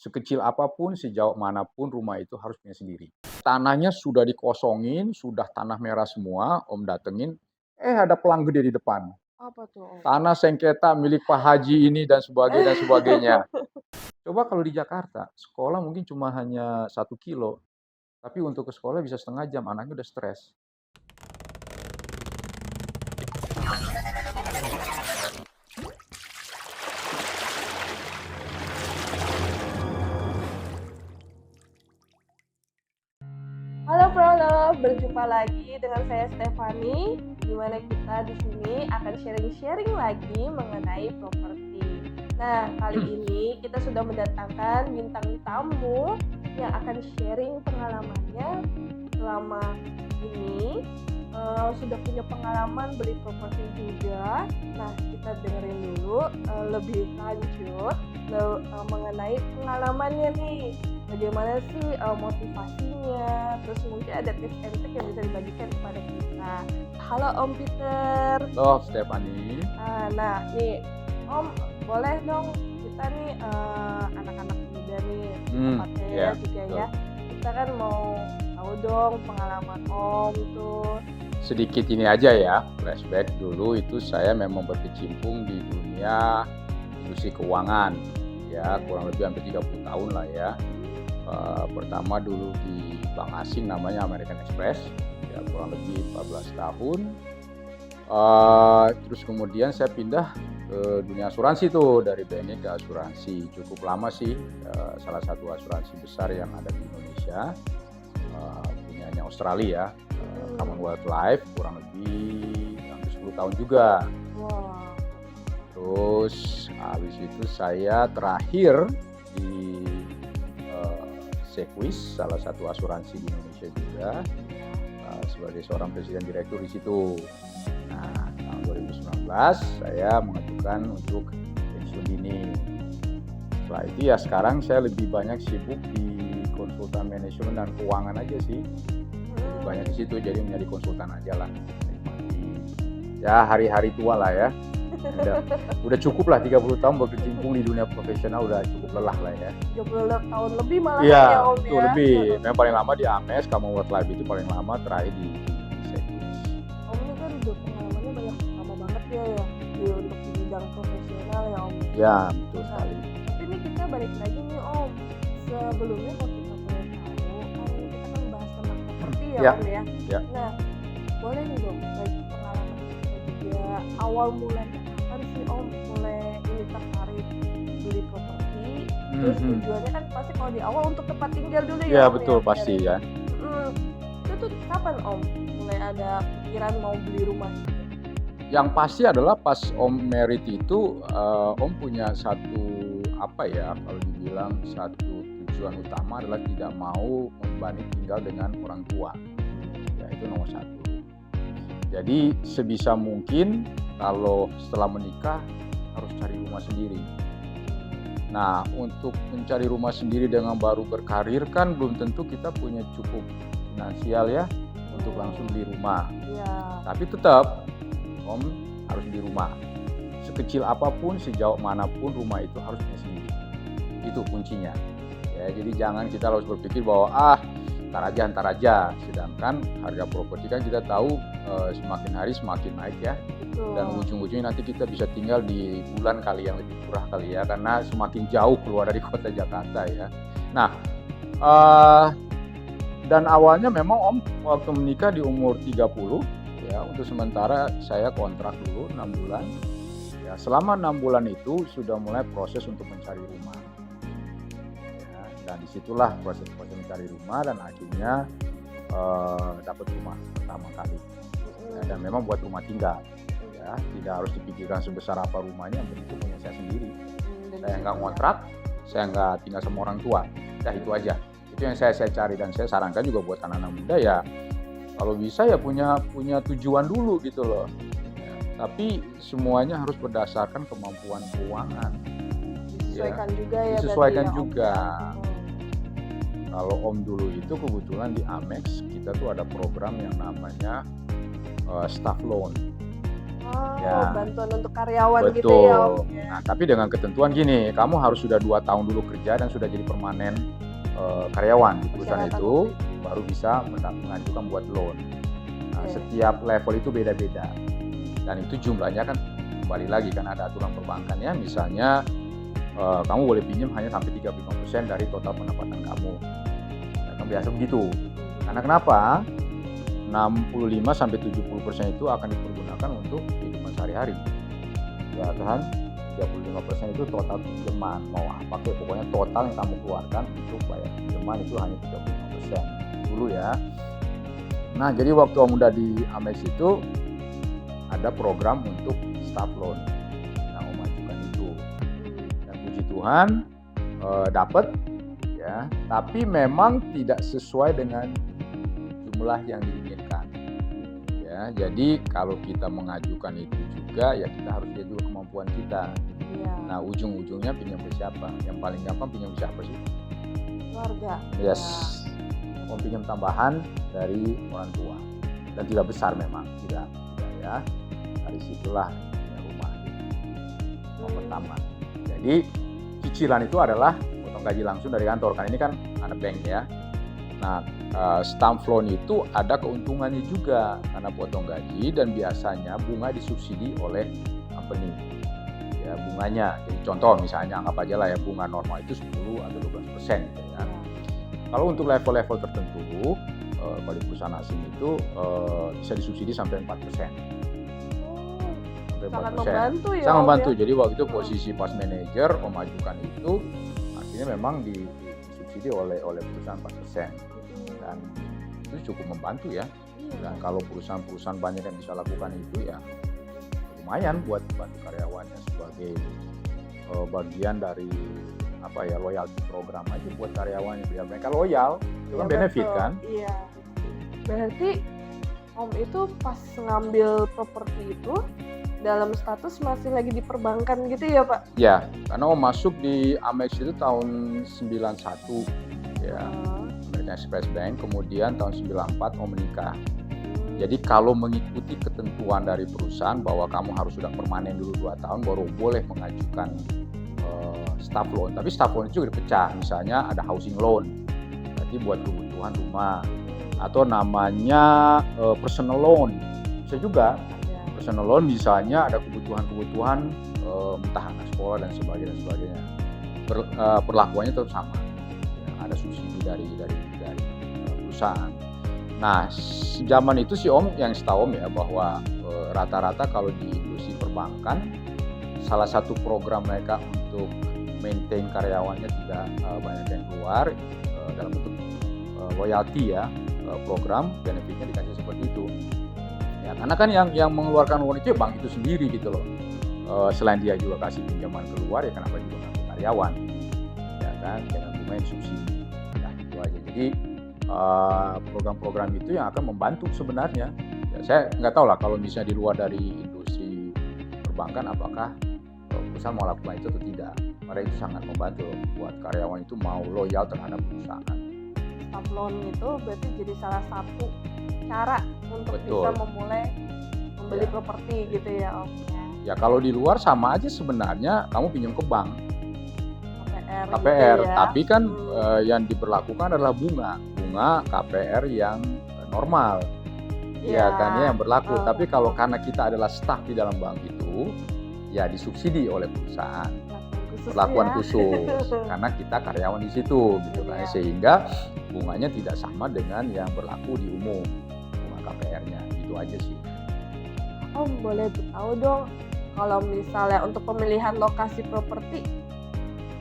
Sekecil apapun, sejauh manapun rumah itu harus punya sendiri. Tanahnya sudah dikosongin, sudah tanah merah semua, Om datengin, ada pelang gede di depan. Apa tuh, Om? Tanah sengketa milik Pak Haji ini dan sebagainya. Coba kalau di Jakarta, sekolah mungkin cuma hanya 1 kilo, tapi untuk ke sekolah bisa setengah jam, anaknya udah stres. Halo Prolo, berjumpa lagi dengan saya Stefani, di mana kita di sini akan sharing-sharing lagi mengenai properti. Nah, kali ini kita sudah mendatangkan bintang tamu yang akan sharing pengalamannya selama ini. Sudah punya pengalaman beli properti juga. Nah, kita dengerin dulu lebih lanjut mengenai pengalamannya nih. Bagaimana sih motivasinya, terus mungkin ada tips and trick yang bisa dibagikan kepada kita. Halo Om Peter. Loh, Stefani. Nah nih Om, boleh dong kita nih anak-anak muda nih tempatnya ya, juga betul. ya. Kita kan mau tahu dong pengalaman Om tuh. Sedikit ini aja ya, flashback dulu itu saya memang berkecimpung di dunia industri keuangan. Ya, kurang lebih hampir 30 tahun lah ya. Pertama dulu di bank asing namanya American Express, ya kurang lebih 14 tahun. Terus kemudian saya pindah ke dunia asuransi tuh, dari BNI ke asuransi. Cukup lama sih, salah satu asuransi besar yang ada di Indonesia, punyanya Australia, Commonwealth Life, kurang lebih hampir 10 tahun juga. Wow. Terus habis itu saya terakhir di Sequis, salah satu asuransi di Indonesia juga, sebagai seorang presiden direktur di situ. Nah, tahun 2019 saya mengajukan untuk pensiun dini. Setelah itu ya sekarang saya lebih banyak sibuk di konsultan manajemen dan keuangan aja sih. Lebih banyak di situ, jadi menjadi konsultan aja lah. Ya hari-hari tua lah ya. Udah cukup lah 30 tahun berkecimpung di dunia profesional, udah cukup lelah lah ya. 30 tahun lebih malah Iya, ya Om itu ya. lebih. Yang paling lama di Ames, Commonwealth Life itu paling lama, terakhir di Sequis. Om ini kan udah pengalamannya banyak lama banget ya untuk di bidang profesional ya Om. Ya, betul sekali. Tapi ini kita balik lagi nih Om. Sebelumnya kalau kita boleh tahu, kan kita kan bahas tentang properti ya Om ya. Ya. Nah, boleh nih dong bagi pengalaman kita juga awal mulanya kapan sih Om mulai ini tertarik beli properti? Terus tujuannya kan pasti kalau di awal untuk tempat tinggal dulu ya. Ya Om, betul, ya? pasti ya. Itu tuh kapan Om mulai ada pikiran mau beli rumah? Yang pasti adalah pas Om merit itu, Om punya satu kalau dibilang satu tujuan utama adalah tidak mau membanding tinggal dengan orang tua. Ya itu nomor satu. Jadi sebisa mungkin kalau setelah menikah harus cari rumah sendiri. Nah, untuk mencari rumah sendiri dengan baru berkarir kan belum tentu kita punya cukup finansial ya untuk langsung beli rumah. Iya. Tapi tetap Om harus beli rumah. Sekecil apapun, sejauh manapun rumah itu harus punya sendiri. Itu kuncinya. Ya, jadi jangan kita harus berpikir bahwa ntar aja. Sedangkan harga properti kan kita tahu semakin hari semakin naik ya. Betul. Dan ujung-ujungnya nanti kita bisa tinggal di bulan kali yang lebih murah kali ya, karena semakin jauh keluar dari kota Jakarta ya. Nah, dan awalnya memang Om waktu menikah di umur 30 ya, untuk sementara saya kontrak dulu 6 bulan. Ya, selama 6 bulan itu sudah mulai proses untuk mencari rumah. Ya, dan disitulah proses mencari rumah dan akhirnya dapat rumah pertama kali. Ya, dan memang buat rumah tinggal. Ya, tidak harus dipikirkan sebesar apa rumahnya, yang penting punya saya sendiri. Saya nggak ngontrak, saya nggak tinggal sama orang tua. Ya itu aja. Itu yang saya cari, dan saya sarankan juga buat anak-anak muda ya, kalau bisa ya punya tujuan dulu gitu loh. Ya, tapi semuanya harus berdasarkan kemampuan keuangan. Disesuaikan juga ya. Disesuaikan juga. Kalau Om dulu itu kebetulan di Amex kita tuh ada program yang namanya staff loan. Oh, Ya, bantuan untuk karyawan gitu ya Om betul. ya. Nah, tapi dengan ketentuan gini, kamu harus sudah 2 tahun dulu kerja dan sudah jadi permanen karyawan di perusahaan Persyaratan itu, waktu itu. baru bisa mengajukan buat loan. Nah, Oke. setiap level itu beda-beda. Dan itu jumlahnya kan kembali lagi kan ada aturan perbankannya, misalnya kamu boleh pinjam hanya sampai 35% dari total pendapatan kamu. Ya, kan biasa begitu. Karena kenapa? 65-70% itu akan dipergunakan untuk kehidupan sehari-hari. Ya kan? 35% itu total pinjaman. Mau apa kek, pokoknya total yang kamu keluarkan untuk bayar pinjaman itu hanya 35% dulu ya. Nah, jadi waktu Om udah di Amex itu ada program untuk staff loan. Nah, Om ajukan itu. Dan puji Tuhan dapat ya, tapi memang tidak sesuai dengan jumlah yang diinginkan. Ya, jadi kalau kita mengajukan itu juga ya kita harus lihat juga kemampuan kita. Iya. Nah, ujung-ujungnya pinjam ke siapa? Yang paling gampang pinjam ke siapa sih? Keluarga. Yes. Om pinjam tambahan dari orang tua. Dan tidak besar memang, tidak ya. Dari situlah punya rumah gitu. Yang pertama. Jadi cicilan itu adalah potong gaji langsung dari kantor. Kan ini kan anak bank ya. Nah, stamp loan itu ada keuntungannya juga karena potong gaji dan biasanya bunga disubsidi oleh company. Ya, bunganya. Jadi contoh misalnya anggap aja lah ya bunga normal itu 10 atau 12% gitu ya. Kalau untuk level-level tertentu kalau di perusahaan asing itu bisa disubsidi sampai 4%. Sampai Sangat 4%. membantu ya. Sangat Om, membantu. ya. Jadi waktu itu posisi pas manajer Om ajukan itu artinya memang disubsidi oleh perusahaan 4%. Dan itu cukup membantu ya. Dan kalau perusahaan-perusahaan banyak yang bisa lakukan itu ya lumayan buat bantu karyawannya sebagai bagian dari loyalty program aja buat karyawannya biar mereka loyal. Itu kan benefit betul. kan? Iya. Berarti Om itu pas ngambil properti itu dalam status masih lagi di perbankan gitu ya Pak? Ya, karena Om masuk di Amex itu tahun 91 ya. American Express Bank, kemudian tahun 94 Om menikah. Jadi kalau mengikuti ketentuan dari perusahaan bahwa kamu harus sudah permanen dulu 2 tahun baru boleh mengajukan staff loan. Tapi staff loan itu juga dipecah. Misalnya ada housing loan, berarti buat kebutuhan rumah. Atau namanya personal loan, bisa juga. Personal loan misalnya ada kebutuhan-kebutuhan entah anak sekolah dan sebagainya. Perlakuannya tetap sama. Ya, ada subsidi dari perusahaan. Nah, zaman itu sih Om yang setahu Om ya bahwa rata-rata kalau di industri perbankan salah satu program mereka untuk maintain karyawannya tidak banyak yang keluar dalam bentuk loyalty ya, program benefitnya dikasih seperti itu. Ya, karena kan yang mengeluarkan uang itu bank itu sendiri gitu loh. Selain dia juga kasih pinjaman keluar ya kenapa juga nggak ke karyawan, ya kan, dengan bunga yang subsidi. Nah itu aja. Jadi program-program itu yang akan membantu sebenarnya. Ya, saya nggak tahu lah kalau misalnya di luar dari industri perbankan apakah perusahaan mau lakukan itu atau tidak. Karena itu sangat membantu buat karyawan itu mau loyal terhadap perusahaan. Staff loan itu berarti jadi salah satu cara untuk Betul. bisa memulai membeli Ya. properti gitu ya Om ya. Ya kalau di luar sama aja sebenarnya kamu pinjam ke bank. gitu KPR, ya. tapi kan yang diberlakukan adalah bunga KPR yang normal, ya kan ya yang berlaku. Tapi kalau karena kita adalah staf di dalam bank itu, ya disubsidi oleh perusahaan, perlakuan khusus, karena kita karyawan di situ, gitu kan, sehingga bunganya tidak sama dengan yang berlaku di umum, bunga KPR-nya, itu aja sih. Om boleh tahu dong, kalau misalnya untuk pemilihan lokasi properti.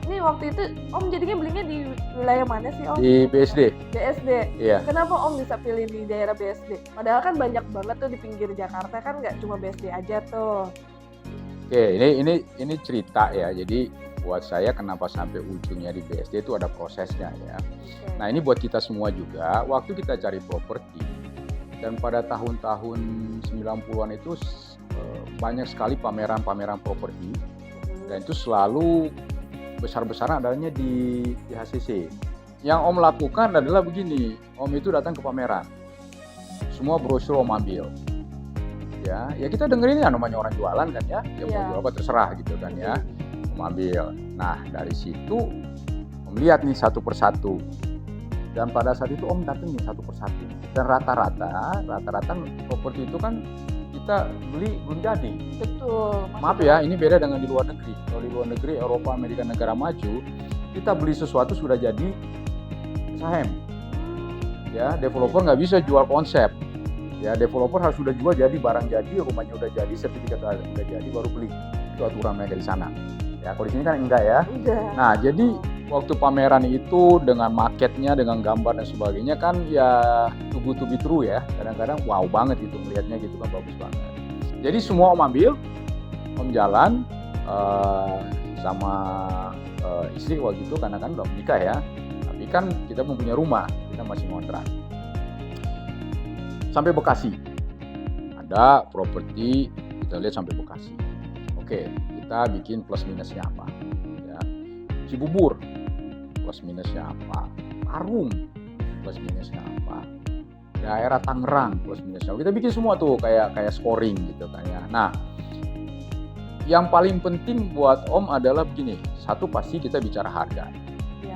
Ini waktu itu Om jadinya belinya di wilayah mana sih Om? Di BSD. BSD? Iya. Kenapa Om bisa pilih di daerah BSD? Padahal kan banyak banget tuh di pinggir Jakarta kan nggak cuma BSD aja tuh. Oke, ini cerita ya. Jadi buat saya kenapa sampai ujungnya di BSD itu ada prosesnya ya. Nah ini buat kita semua juga, waktu kita cari properti dan pada tahun-tahun 90-an itu banyak sekali pameran-pameran properti dan itu selalu besar-besaran adanya di HCC. Yang Om lakukan adalah begini, Om itu datang ke pameran, semua brosur Om ambil, ya kita dengerin ya namanya orang jualan kan ya mau Iya. jual apa terserah gitu kan ya, Om ambil. Nah dari situ Om lihat nih satu persatu, dan pada saat itu Om datengin satu persatu, dan rata-rata properti itu kan kita beli belum jadi. Betul. Maaf ya, ini beda dengan di luar negeri. Kalau di luar negeri, Eropa, Amerika, negara maju, kita beli sesuatu sudah jadi saham. Ya, developer nggak bisa jual konsep. Ya, developer harus sudah jual jadi barang jadi, rumahnya udah jadi, sertifikat udah jadi, baru beli. Itu aturan mereka di sana. Ya, kalau di sini kan enggak ya. Udah. Nah, jadi waktu pameran itu dengan marketnya, dengan gambar dan sebagainya kan ya to be true ya. Kadang-kadang wow banget gitu melihatnya gitu kan, bagus banget. Jadi semua Om ambil, Om jalan sama istri waktu itu karena kan udah menikah ya. Tapi kan kita mempunyai rumah, kita masih ngontrak. Sampai Bekasi. Ada properti kita lihat sampai Bekasi. Oke, kita bikin plus minusnya apa? Ya. Cibubur plus minusnya apa? Parung plus minusnya apa? Daerah Tangerang plus minusnya. Kita bikin semua tuh kayak scoring gitu kan ya. Nah, yang paling penting buat Om adalah begini. Satu pasti kita bicara harga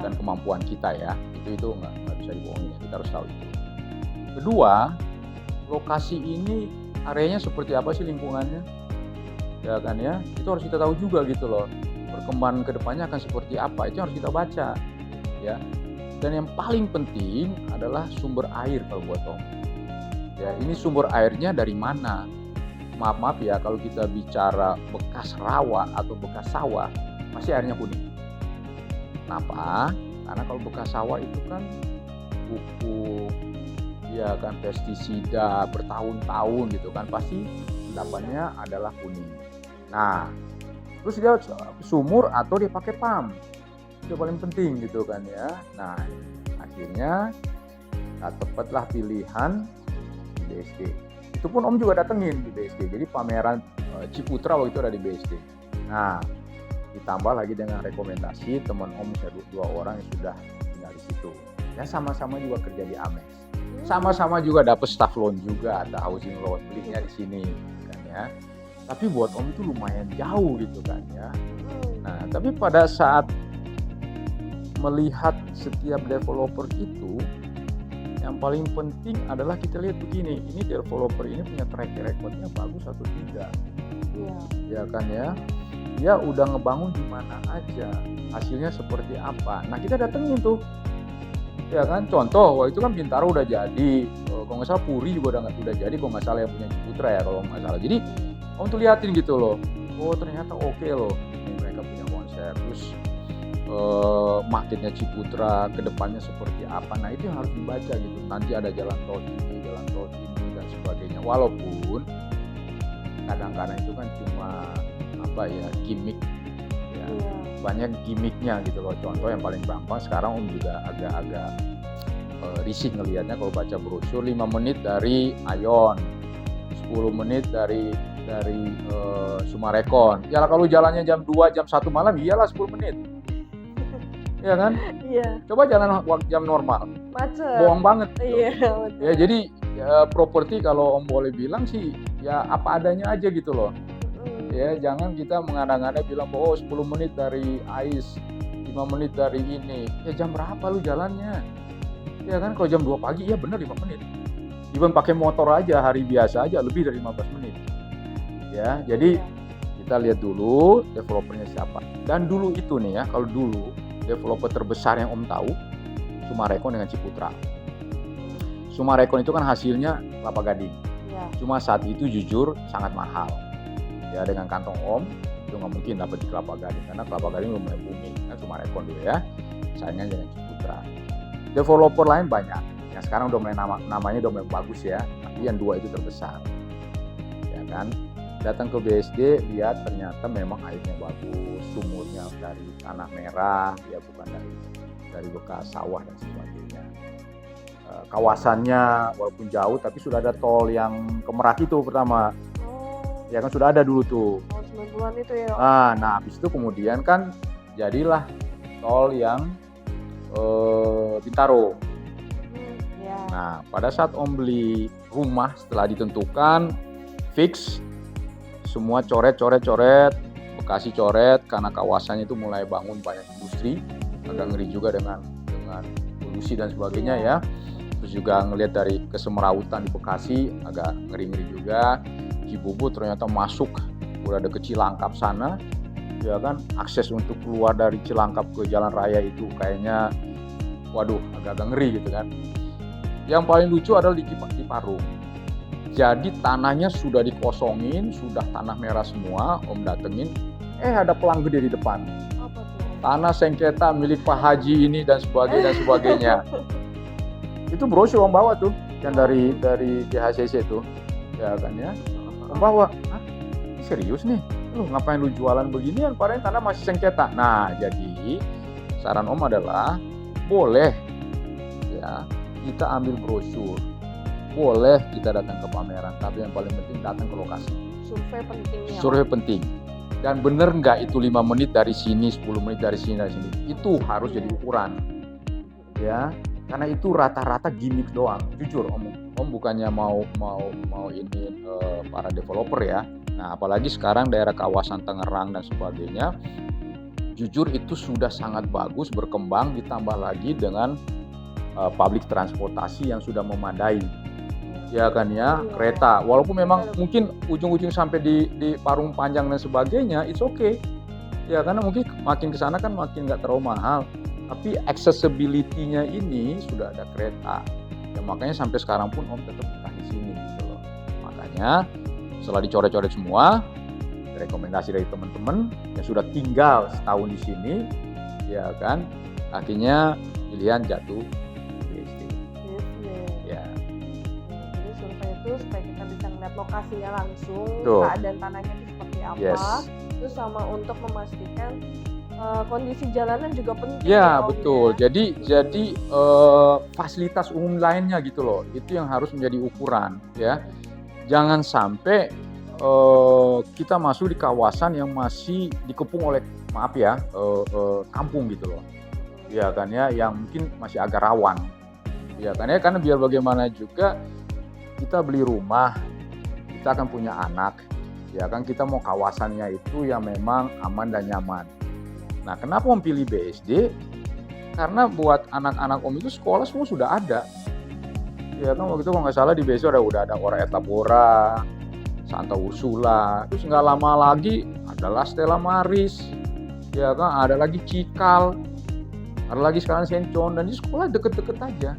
dan kemampuan kita ya. Itu nggak bisa dibohongin. Kita harus tahu itu. Kedua, lokasi ini areanya seperti apa sih lingkungannya? Ya kan ya. Itu harus kita tahu juga gitu loh. Perkembangan kedepannya akan seperti apa? Itu harus kita baca. Ya. Dan yang paling penting adalah sumber air kalau buat Om. Ya, ini sumber airnya dari mana? Maaf ya, kalau kita bicara bekas rawa atau bekas sawah, pasti airnya kuning. Kenapa? Karena kalau bekas sawah itu kan pupuk, ya kan pestisida bertahun-tahun gitu kan, pasti endapannya adalah kuning. Nah, terus dia sumur atau dia pakai pump, itu paling penting gitu kan ya. Nah, akhirnya tepatlah pilihan di BSD. Itu pun Om juga datengin di BSD. Jadi pameran Ciputra waktu itu ada di BSD. Nah, ditambah lagi dengan rekomendasi teman Om dua orang yang sudah tinggal di situ. Ya sama-sama juga kerja di Amex. Sama-sama juga dapat staff loan juga, ada housing loan, belinya di sini kan ya. Tapi buat Om itu lumayan jauh gitu kan ya. Nah, tapi pada saat melihat setiap developer itu, yang paling penting adalah kita lihat begini, ini developer ini punya track record-nya bagus atau tidak. Ya kan ya. Dia udah ngebangun di mana aja, hasilnya seperti apa. Nah, kita datengin tuh. Ya kan, contoh waktu itu kan Bintaro udah jadi, kalau nggak salah Puri juga udah jadi, kalau nggak salah yang punya Ciputra ya kalau nggak salah. Jadi Om tuh liatin gitu loh, oh ternyata oke loh, ini mereka punya konsep, terus marketnya Ciputra kedepannya seperti apa. Nah itu yang harus dibaca gitu, nanti ada jalan tol ini dan sebagainya. Walaupun kadang-kadang itu kan cuma apa ya, gimmick ya. Banyak gimmicknya gitu loh. Contoh yang paling gampang sekarang Om juga agak-agak risih ngelihatnya kalau baca brosur, 5 menit dari Ayon, 10 menit dari Sumarekon. Ya kalau jalannya jam 2, jam 1 malam, iyalah 10 menit. Iya kan? Iya. Coba jalan jam normal. Macet. Bohong banget. Iya, betul. Ya jadi properti kalau Om boleh bilang sih ya apa adanya aja gitu loh. Ya jangan kita mengada-ngada bilang bahwa 10 menit dari AIS, 5 menit dari ini. Ya jam berapa lu jalannya? Ya kan kalau jam 2 pagi ya benar 5 menit. Even pakai motor aja hari biasa aja lebih dari 15 menit. Ya, jadi kita lihat dulu developernya siapa. Dan dulu itu nih ya, kalau dulu developer terbesar yang Om tahu Sumarekon dengan Ciputra. Sumarekon itu kan hasilnya Kelapa Gading. Cuma saat itu jujur sangat mahal. Ya dengan kantong Om itu nggak mungkin dapat di Kelapa Gading karena Kelapa Gading lumayan booming. Kan Sumarekon dulu ya, saingan dengan Ciputra. Developer lain banyak. Yang sekarang udah mulai namanya udah mulai bagus ya. Tapi yang dua itu terbesar. Ya kan? Datang ke BSD, lihat ternyata memang airnya bagus, sumurnya dari tanah merah, ya bukan dari bekas sawah dan sebagainya. Kawasannya walaupun jauh, tapi sudah ada tol yang ke Merak itu pertama. Ya kan sudah ada dulu tuh. Tahun 90-an itu ya. Nah, habis itu kemudian kan jadilah tol yang Bintaro. Nah, pada saat Om beli rumah setelah ditentukan, fix, semua coret, Bekasi coret, karena kawasannya itu mulai bangun banyak industri, agak ngeri juga dengan polusi dan sebagainya ya. Terus juga ngelihat dari kesemerawutan di Bekasi agak ngeri-ngeri juga. Cibubur ternyata masuk udah ada ke Cilangkap sana, ya kan, akses untuk keluar dari Cilangkap ke jalan raya itu kayaknya waduh agak-agak ngeri gitu kan. Yang paling lucu adalah di Parung. Jadi tanahnya sudah dikosongin, sudah tanah merah semua, Om datengin, ada pelang gede di depan. Apa tuh? Tanah sengketa milik Pak Haji ini dan sebagainya. Itu brosur Om bawa tuh, yang dari GHCC itu, ya kan ya. Om bawa, ini serius nih, lu ngapain lu jualan beginian, padahal tanah masih sengketa. Nah, jadi saran Om adalah boleh ya kita ambil brosur, boleh kita datang ke pameran, tapi yang paling penting datang ke lokasi. Survei penting ya. Survei penting. Dan bener nggak itu 5 menit dari sini, 10 menit dari sini. Itu harus jadi ukuran. Ya, karena itu rata-rata gimmick doang. Jujur Om bukannya mau ini para developer ya. Nah, apalagi sekarang daerah kawasan Tangerang dan sebagainya, jujur itu sudah sangat bagus berkembang, ditambah lagi dengan public transportasi yang sudah memadai. Ya kan ya, kereta. Walaupun memang mungkin ujung-ujung sampai di Parung Panjang dan sebagainya, it's okay. Ya karena mungkin makin ke sana kan makin nggak terlalu mahal. Tapi accessibility-nya ini sudah ada kereta. Ya makanya sampai sekarang pun Om tetap betah di sini gitu loh. Makanya setelah dicoret-coret semua, rekomendasi dari teman-teman yang sudah tinggal setahun di sini, ya kan, akhirnya pilihan jatuh BSD. Ya. Jadi survei itu supaya kita bisa melihat lokasinya langsung, Tuh. keadaan tanahnya itu seperti apa, Yes. terus sama untuk memastikan kondisi jalanan juga penting. Ya Om, betul. ya. Jadi fasilitas umum lainnya gitu loh, itu yang harus menjadi ukuran ya. Jangan sampai kita masuk di kawasan yang masih dikepung oleh kampung gitu loh, ya kan ya, yang mungkin masih agak rawan, ya kan ya, karena biar bagaimana juga kita beli rumah, kita akan punya anak, ya kan, kita mau kawasannya itu yang memang aman dan nyaman. Nah, kenapa Om pilih BSD? Karena buat anak-anak Om itu sekolah semua sudah ada, ya kan, waktu itu kalau nggak salah di BSD udah ada Ora et Labora, Santa Ursula, terus nggak lama lagi adalah Stella Maris, ya kan, ada lagi Cikal, ada lagi sekarang Sencon, dan di sekolah deket-deket aja.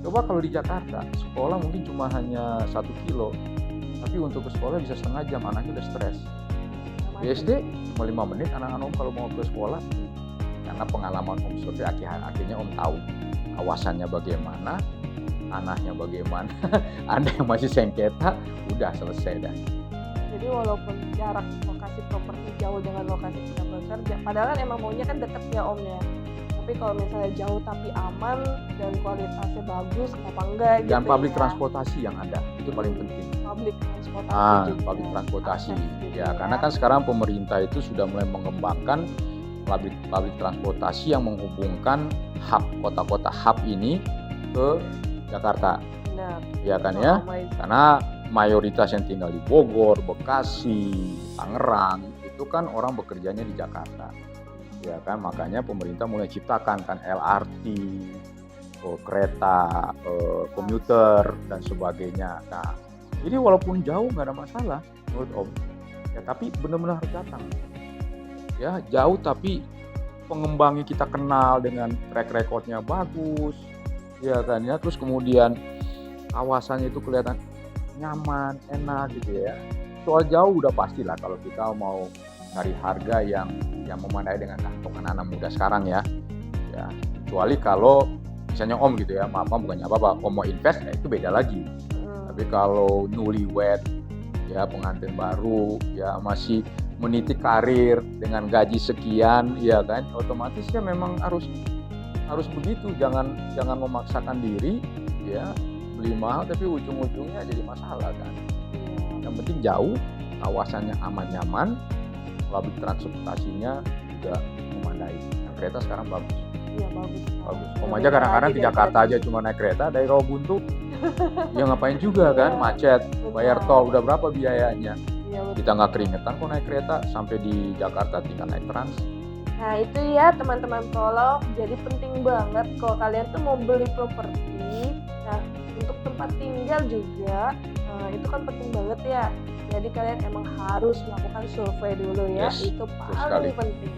Coba kalau di Jakarta, sekolah mungkin cuma hanya 1 kilo, tapi untuk ke sekolah bisa setengah jam, anaknya udah stres. BSD cuma 5 menit anak-anak Om kalau mau ke sekolah, karena pengalaman Om survei akhirnya Om tahu kawasannya bagaimana, tanahnya bagaimana, ada yang masih sengketa, udah selesai dah. Jadi walaupun jarak lokasi properti jauh dengan lokasi kita bekerja, padahal kan emang maunya kan deket ya Om ya. Tapi kalau misalnya jauh tapi aman dan kualitasnya bagus, apa enggak gitu. Dan public ya. transportasi yang ada, itu paling penting. Public transportasi juga. Public transportasi. Akses gitu Ya, karena kan sekarang pemerintah itu sudah mulai mengembangkan public transportasi yang menghubungkan hub, kota-kota hub ini ke Jakarta. Benar. Ya kan ya? Karena mayoritas yang tinggal di Bogor, Bekasi, Tangerang, itu kan orang bekerjanya di Jakarta. Ya kan, makanya pemerintah mulai ciptakan kan LRT, kereta, komuter dan sebagainya. Nah, jadi walaupun jauh nggak ada masalah menurut Om. Ya, tapi benar-benar harus datang. Ya, jauh tapi pengembangnya kita kenal dengan track recordnya bagus. Ya kan ya, terus kemudian kawasannya itu kelihatan nyaman, enak gitu ya. Soal jauh udah pastilah kalau kita mau cari harga yang memadai dengan kantong anak-anak muda sekarang ya. Ya, kecuali kalau misalnya Om gitu ya, maaf bukannya apa-apa, Om mau invest ya itu beda lagi. Tapi kalau newlywed ya, pengantin baru ya, masih meniti karir dengan gaji sekian, ya kan, otomatis ya memang harus begitu, jangan memaksakan diri ya, beli mahal tapi ujung-ujungnya jadi masalah kan. Yang penting jauh, kawasannya aman nyaman, public transportasinya juga memadai. Nah, kereta sekarang bagus. Iya bagus. Om aja kadang-kadang ke Jakarta aja cuma naik kereta dari Rawabuntu Ya ngapain juga kan, macet, bayar Benar. tol, udah berapa biayanya. Iya, betul. Kita nggak keringetan kok naik kereta, sampai di Jakarta tinggal naik Trans. Nah itu ya teman-teman prolog, jadi penting banget kalau kalian tuh mau beli properti, nah untuk tempat tinggal juga, itu kan penting banget ya. Jadi kalian emang harus melakukan survei dulu ya, Yes, itu betul sekali. paling penting.